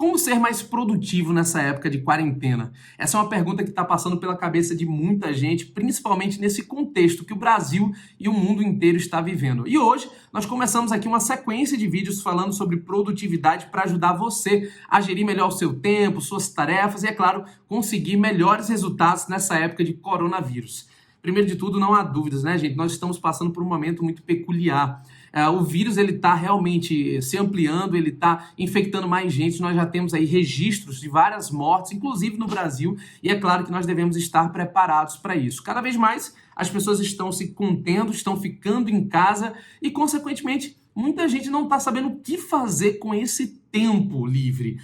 Como ser mais produtivo nessa época de quarentena? Essa é uma pergunta que está passando pela cabeça de muita gente, principalmente nesse contexto que o Brasil e o mundo inteiro está vivendo. E hoje nós começamos aqui uma sequência de vídeos falando sobre produtividade para ajudar você a gerir melhor o seu tempo, suas tarefas e, é claro, conseguir melhores resultados nessa época de coronavírus. Primeiro de tudo, não há dúvidas, né, gente? Nós estamos passando por um momento muito peculiar. O vírus ele está realmente se ampliando, ele está infectando mais gente. Nós já temos aí registros de várias mortes, inclusive no Brasil, e é claro que nós devemos estar preparados para isso. Cada vez mais as pessoas estão se contendo, estão ficando em casa e, consequentemente, muita gente não está sabendo o que fazer com esse tempo livre.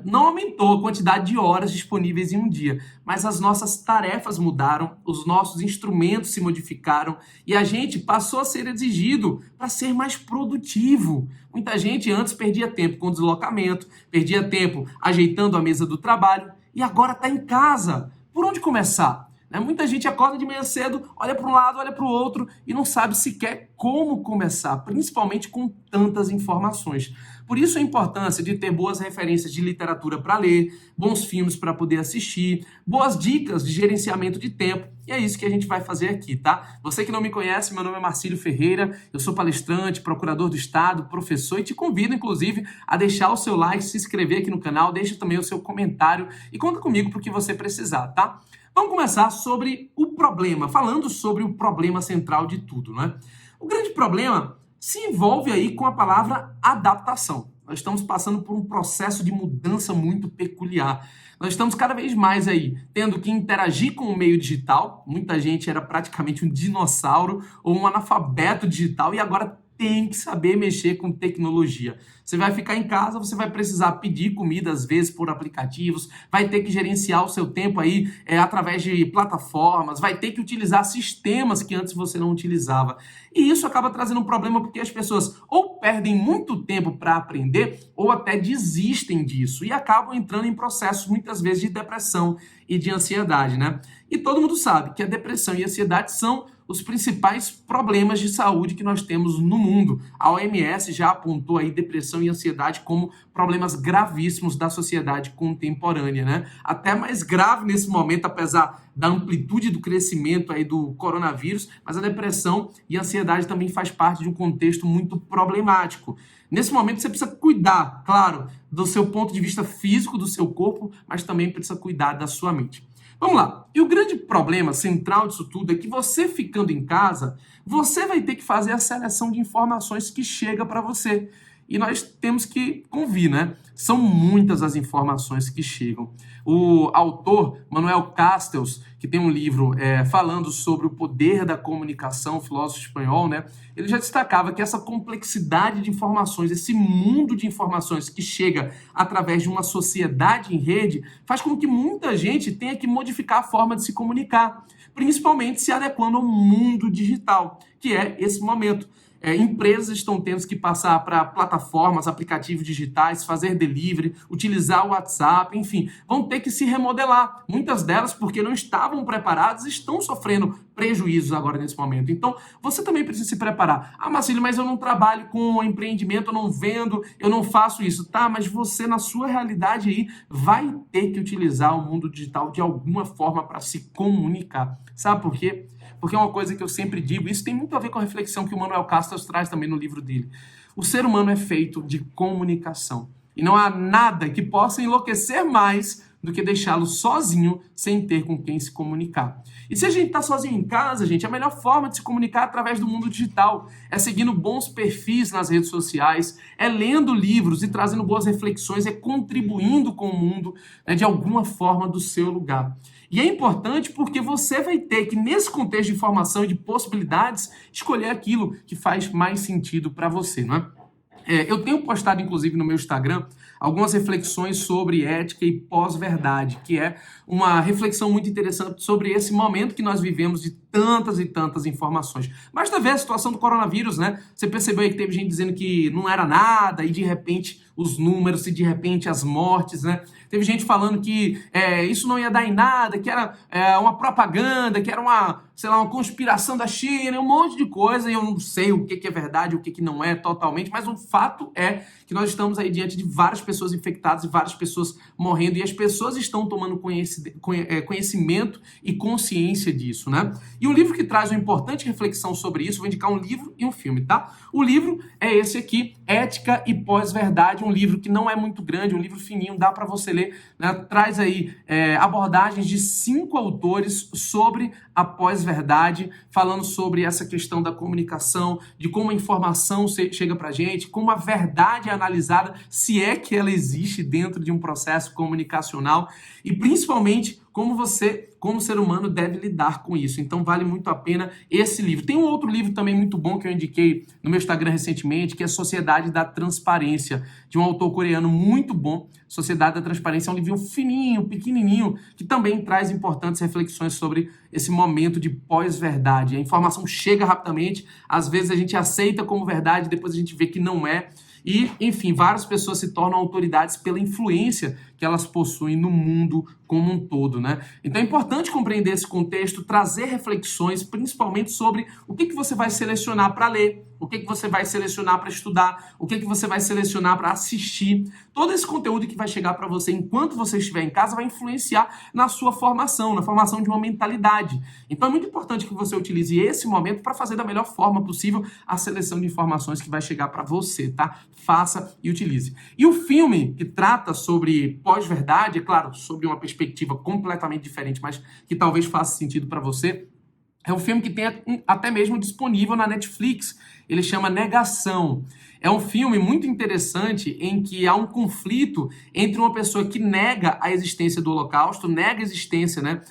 Não aumentou a quantidade de horas disponíveis em um dia, mas as nossas tarefas mudaram, os nossos instrumentos se modificaram e a gente passou a ser exigido para ser mais produtivo. Muita gente antes perdia tempo com deslocamento, perdia tempo ajeitando a mesa do trabalho e agora está em casa. Por onde começar? Muita gente acorda de manhã cedo, olha para um lado, olha para o outro e não sabe sequer como começar, principalmente com tantas informações. Por isso a importância de ter boas referências de literatura para ler, bons filmes para poder assistir, boas dicas de gerenciamento de tempo. E é isso que a gente vai fazer aqui, tá? Você que não me conhece, meu nome é Marcílio Ferreira, eu sou palestrante, procurador do Estado, professor e te convido, inclusive, a deixar o seu like, se inscrever aqui no canal, deixa também o seu comentário e conta comigo pro que você precisar, tá? Vamos começar sobre o problema, falando sobre o problema central de tudo, né? O grande problema se envolve aí com a palavra adaptação. Nós estamos passando por um processo de mudança muito peculiar. Nós estamos cada vez mais aí tendo que interagir com o meio digital. Muita gente era praticamente um dinossauro ou um analfabeto digital e agora tem que saber mexer com tecnologia. Você vai ficar em casa, você vai precisar pedir comida às vezes por aplicativos, vai ter que gerenciar o seu tempo aí através de plataformas, vai ter que utilizar sistemas que antes você não utilizava. E isso acaba trazendo um problema porque as pessoas ou perdem muito tempo para aprender ou até desistem disso e acabam entrando em processos muitas vezes de depressão e de ansiedade, né? E todo mundo sabe que a depressão e a ansiedade são os principais problemas de saúde que nós temos no mundo. A OMS já apontou aí depressão e ansiedade como problemas gravíssimos da sociedade contemporânea, né? Até mais grave nesse momento, apesar da amplitude do crescimento aí do coronavírus, mas a depressão e a ansiedade também faz parte de um contexto muito problemático. Nesse momento você precisa cuidar, claro, do seu ponto de vista físico, do seu corpo, mas também precisa cuidar da sua mente. Vamos lá. E o grande problema central disso tudo é que você ficando em casa, você vai ter que fazer a seleção de informações que chega para você. E nós temos que convir, né? São muitas as informações que chegam. O autor, Manuel Castells, que tem um livro falando sobre o poder da comunicação, filósofo espanhol, né? Ele já destacava que essa complexidade de informações, esse mundo de informações que chega através de uma sociedade em rede, faz com que muita gente tenha que modificar a forma de se comunicar, principalmente se adequando ao mundo digital, que é esse momento. Empresas estão tendo que passar para plataformas, aplicativos digitais, fazer delivery, utilizar o WhatsApp, enfim, vão ter que se remodelar. Muitas delas, porque não estavam preparadas, estão sofrendo prejuízos agora nesse momento. Então, você também precisa se preparar. Ah, Marcílio, mas eu não trabalho com empreendimento, eu não vendo, eu não faço isso. Tá, mas você, na sua realidade aí, vai ter que utilizar o mundo digital de alguma forma para se comunicar. Sabe por quê? Porque é uma coisa que eu sempre digo, isso tem muito a ver com a reflexão que o Manuel Castells traz também no livro dele. O ser humano é feito de comunicação. E não há nada que possa enlouquecer mais do que deixá-lo sozinho sem ter com quem se comunicar. E se a gente está sozinho em casa, gente, a melhor forma de se comunicar é através do mundo digital. É seguindo bons perfis nas redes sociais, é lendo livros e trazendo boas reflexões, é contribuindo com o mundo, né, de alguma forma do seu lugar. E é importante porque você vai ter que, nesse contexto de informação e de possibilidades, escolher aquilo que faz mais sentido para você, não é? Eu tenho postado, inclusive, no meu Instagram, algumas reflexões sobre ética e pós-verdade, que é uma reflexão muito interessante sobre esse momento que nós vivemos de tantas e tantas informações. Basta ver a situação do coronavírus, né? Você percebeu aí que teve gente dizendo que não era nada e, de repente, os números, se de repente as mortes, né? Teve gente falando que isso não ia dar em nada, que era uma propaganda, que era uma conspiração da China, um monte de coisa, e eu não sei o que é verdade, o que não é totalmente, mas o fato é que nós estamos aí diante de várias pessoas infectadas e várias pessoas morrendo, e as pessoas estão tomando conhecimento e consciência disso, né? E um livro que traz uma importante reflexão sobre isso, vou indicar um livro e um filme, tá? O livro é esse aqui, Ética e Pós-Verdade, um livro que não é muito grande, um livro fininho, dá para você ler, né? Traz aí abordagens de 5 autores sobre a pós-verdade, falando sobre essa questão da comunicação, de como a informação chega pra gente, como a verdade é analisada, se é que ela existe dentro de um processo comunicacional, e principalmente como você, como ser humano, deve lidar com isso. Então vale muito a pena esse livro. Tem um outro livro também muito bom que eu indiquei no meu Instagram recentemente, que é Sociedade da Transparência, de um autor coreano muito bom. Sociedade da Transparência é um livro fininho, pequenininho, que também traz importantes reflexões sobre esse momento de pós-verdade. A informação chega rapidamente, às vezes a gente aceita como verdade, depois a gente vê que não é. E, enfim, várias pessoas se tornam autoridades pela influência que elas possuem no mundo como um todo, né? Então é importante compreender esse contexto, trazer reflexões, principalmente sobre o que você vai selecionar para ler, o que você vai selecionar para estudar, o que você vai selecionar para assistir. Todo esse conteúdo que vai chegar para você enquanto você estiver em casa vai influenciar na sua formação, na formação de uma mentalidade. Então é muito importante que você utilize esse momento para fazer da melhor forma possível a seleção de informações que vai chegar para você, tá? Faça e utilize. E o filme que trata sobre pós-verdade, é claro, sobre uma perspectiva completamente diferente, mas que talvez faça sentido para você, é um filme que tem até mesmo disponível na Netflix. Ele chama Negação. É um filme muito interessante em que há um conflito entre uma pessoa que nega a existência do Holocausto, nega a existência, né,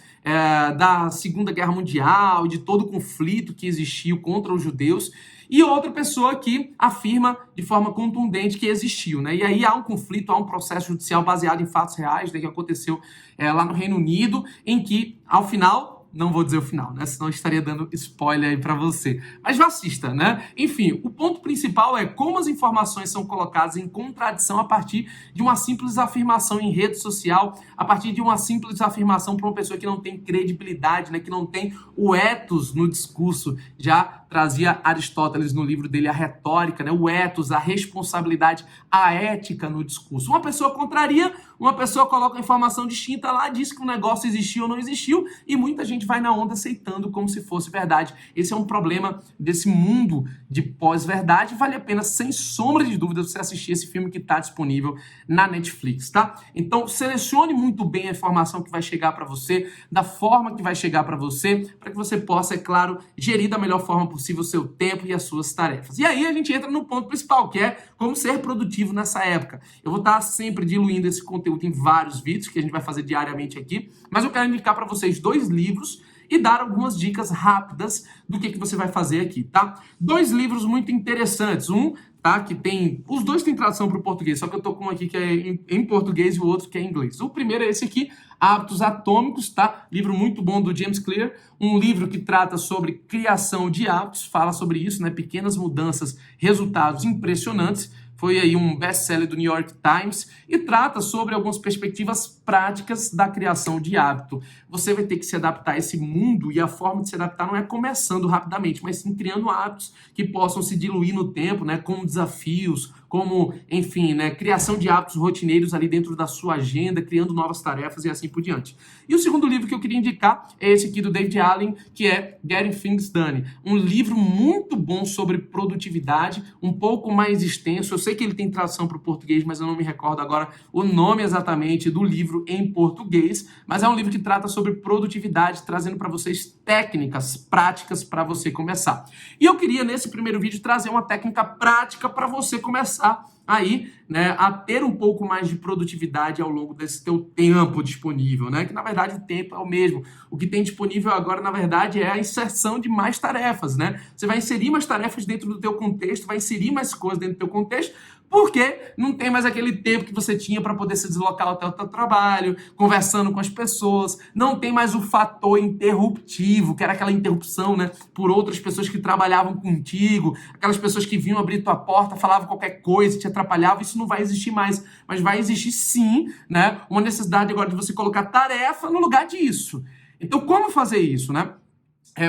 da Segunda Guerra Mundial, de todo o conflito que existiu contra os judeus, e outra pessoa que afirma de forma contundente que existiu, né? E aí há um conflito, há um processo judicial baseado em fatos reais, né, que aconteceu lá no Reino Unido, em que, ao final, não vou dizer o final, né? Senão eu estaria dando spoiler aí pra você. Mas já assista, né? Enfim, o ponto principal é como as informações são colocadas em contradição a partir de uma simples afirmação em rede social, a partir de uma simples afirmação para uma pessoa que não tem credibilidade, né? Que não tem o ethos no discurso. Já trazia Aristóteles no livro dele, A Retórica, né? O ethos, a responsabilidade, a ética no discurso. Uma pessoa contraria, uma pessoa coloca informação distinta lá, diz que o negócio existiu ou não existiu, e muita gente vai na onda aceitando como se fosse verdade. Esse é um problema desse mundo de pós-verdade. Vale a pena, sem sombra de dúvida, você assistir esse filme que está disponível na Netflix, tá? Então, selecione muito bem a informação que vai chegar para você, da forma que vai chegar para você, para que você possa, é claro, gerir da melhor forma possível o seu tempo e as suas tarefas. E aí a gente entra no ponto principal, que é como ser produtivo nessa época. Eu vou estar sempre diluindo esse conteúdo em vários vídeos que a gente vai fazer diariamente aqui, mas eu quero indicar para vocês 2 livros e dar algumas dicas rápidas do que você vai fazer aqui, tá? 2 livros muito interessantes. Um, tá, que tem... Os 2 têm tradução para o português, só que eu tô com um aqui que é em português e o outro que é em inglês. O primeiro é esse aqui, Hábitos Atômicos, tá? Livro muito bom do James Clear. Um livro que trata sobre criação de hábitos, fala sobre isso, né? Pequenas mudanças, resultados impressionantes. Foi aí um best-seller do New York Times e trata sobre algumas perspectivas práticas da criação de hábito. Você vai ter que se adaptar a esse mundo e a forma de se adaptar não é começando rapidamente, mas sim criando hábitos que possam se diluir no tempo, né, como desafios, como, enfim, né, criação de hábitos rotineiros ali dentro da sua agenda, criando novas tarefas e assim por diante. E o segundo livro que eu queria indicar é esse aqui do David Allen, que é Getting Things Done. Um livro muito bom sobre produtividade, um pouco mais extenso. Eu sei que ele tem tradução para o português, mas eu não me recordo agora o nome exatamente do livro em português, mas é um livro que trata sobre produtividade, trazendo para vocês técnicas práticas para você começar. E eu queria, nesse primeiro vídeo, trazer uma técnica prática para você começar aí, né, a ter um pouco mais de produtividade ao longo desse teu tempo disponível, né? Que na verdade o tempo é o mesmo. O que tem disponível agora, na verdade, é a inserção de mais tarefas, né? Você vai inserir mais tarefas dentro do teu contexto, vai inserir mais coisas dentro do teu contexto, porque não tem mais aquele tempo que você tinha para poder se deslocar até o teu trabalho, conversando com as pessoas, não tem mais o fator interruptivo, que era aquela interrupção, né, por outras pessoas que trabalhavam contigo, aquelas pessoas que vinham abrir tua porta, falavam qualquer coisa, te atrapalhavam, isso não vai existir mais, mas vai existir sim, né, uma necessidade agora de você colocar tarefa no lugar disso. Então, como fazer isso, né?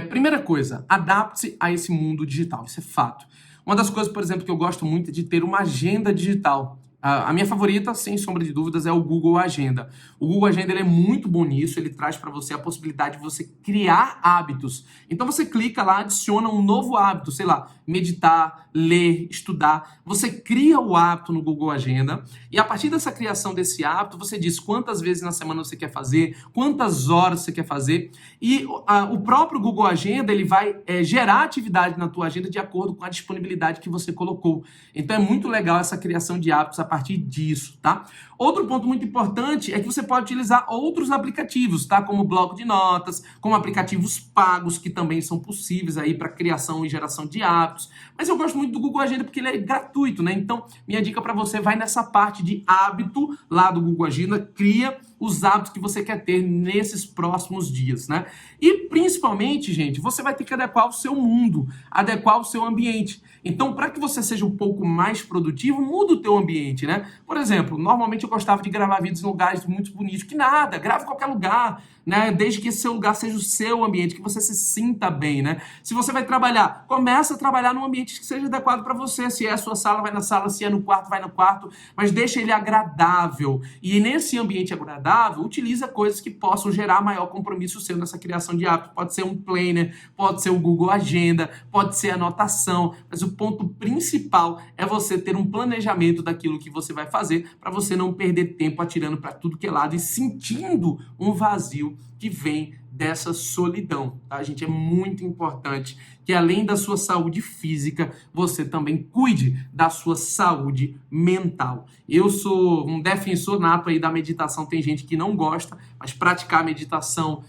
Primeira coisa, adapte-se a esse mundo digital, isso é fato. Uma das coisas, por exemplo, que eu gosto muito é de ter uma agenda digital. A minha favorita, sem sombra de dúvidas, é o Google Agenda. O Google Agenda ele é muito bom nisso, ele traz para você a possibilidade de você criar hábitos. Então você clica lá, adiciona um novo hábito, sei lá, meditar, ler, estudar. Você cria o hábito no Google Agenda e a partir dessa criação desse hábito, você diz quantas vezes na semana você quer fazer, quantas horas você quer fazer e o próprio Google Agenda ele vai gerar atividade na tua agenda de acordo com a disponibilidade que você colocou. Então é muito legal essa criação de hábitos a partir disso, tá? Outro ponto muito importante é que você pode utilizar outros aplicativos, tá? Como bloco de notas, como aplicativos pagos, que também são possíveis aí para criação e geração de hábitos. Mas eu gosto muito do Google Agenda porque ele é gratuito, né? Então, minha dica para você vai nessa parte de hábito lá do Google Agenda, cria os hábitos que você quer ter nesses próximos dias, né? E principalmente, gente, você vai ter que adequar o seu mundo, adequar o seu ambiente. Então, para que você seja um pouco mais produtivo, muda o teu ambiente, né? Por exemplo, normalmente eu gostava de gravar vídeos em lugares muito bonitos, que nada, grava em qualquer lugar, né? Desde que esse seu lugar seja o seu ambiente, que você se sinta bem, né? Se você vai trabalhar, começa a trabalhar num ambiente que seja adequado para você. Se é a sua sala, vai na sala, se é no quarto, vai no quarto, mas deixa ele agradável. E nesse ambiente agradável, utiliza coisas que possam gerar maior compromisso seu nessa criação de hábito. Pode ser um planner, pode ser o Google Agenda, pode ser anotação, mas o ponto principal é você ter um planejamento daquilo que você vai fazer para você não perder tempo atirando para tudo que é lado e sentindo um vazio que vem dessa solidão, tá, gente? É muito importante que além da sua saúde física, você também cuide da sua saúde mental. Eu sou um defensor nato aí da meditação, tem gente que não gosta, mas praticar a meditação,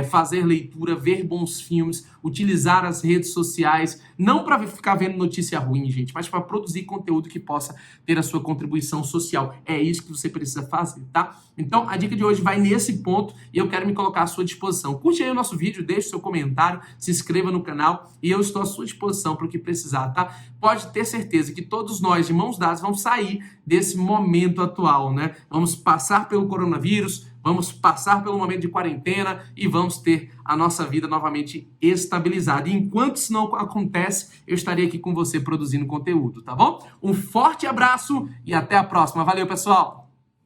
fazer leitura, ver bons filmes, utilizar as redes sociais, não para ficar vendo notícia ruim, gente, mas para produzir conteúdo que possa ter a sua contribuição social. É isso que você precisa fazer, tá? Então, a dica de hoje vai nesse ponto e eu quero me colocar à sua disposição. Curte aí o nosso vídeo, deixe seu comentário, se inscreva no canal e eu estou à sua disposição para o que precisar, tá? Pode ter certeza que todos nós, de mãos dadas, vamos sair desse momento atual, né? Vamos passar pelo coronavírus, vamos passar pelo momento de quarentena e vamos ter a nossa vida novamente estabilizada. E enquanto isso não acontece, eu estarei aqui com você produzindo conteúdo, tá bom? Um forte abraço e até a próxima. Valeu, pessoal!